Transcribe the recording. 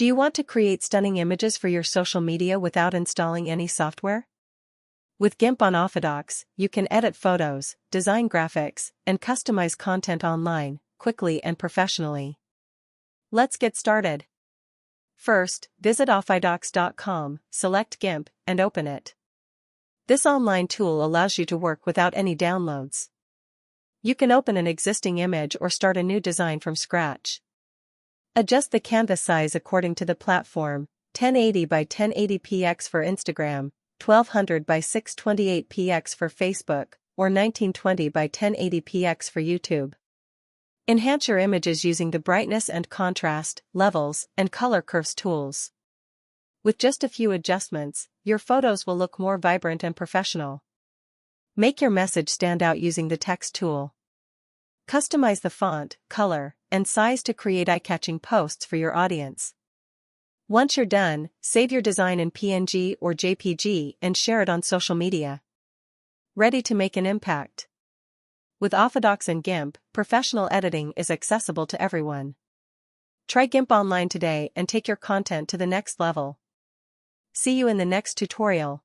Do you want to create stunning images for your social media without installing any software? With GIMP on Orthodox, you can edit photos, design graphics, and customize content online, quickly and professionally. Let's get started. First, visit orthodox.com, select GIMP, and open it. This online tool allows you to work without any downloads. You can open an existing image or start a new design from scratch. Adjust the canvas size according to the platform, 1080 by 1080px for Instagram, 1200 by 628px for Facebook, or 1920 by 1080px for YouTube. Enhance your images using the brightness and contrast, levels, and color curves tools. With just a few adjustments, your photos will look more vibrant and professional. Make your message stand out using the text tool. Customize the font, color, and size to create eye-catching posts for your audience. Once you're done, save your design in PNG or JPG and share it on social media. Ready to make an impact? With Orthodox and GIMP, professional editing is accessible to everyone. Try GIMP online today and take your content to the next level. See you in the next tutorial.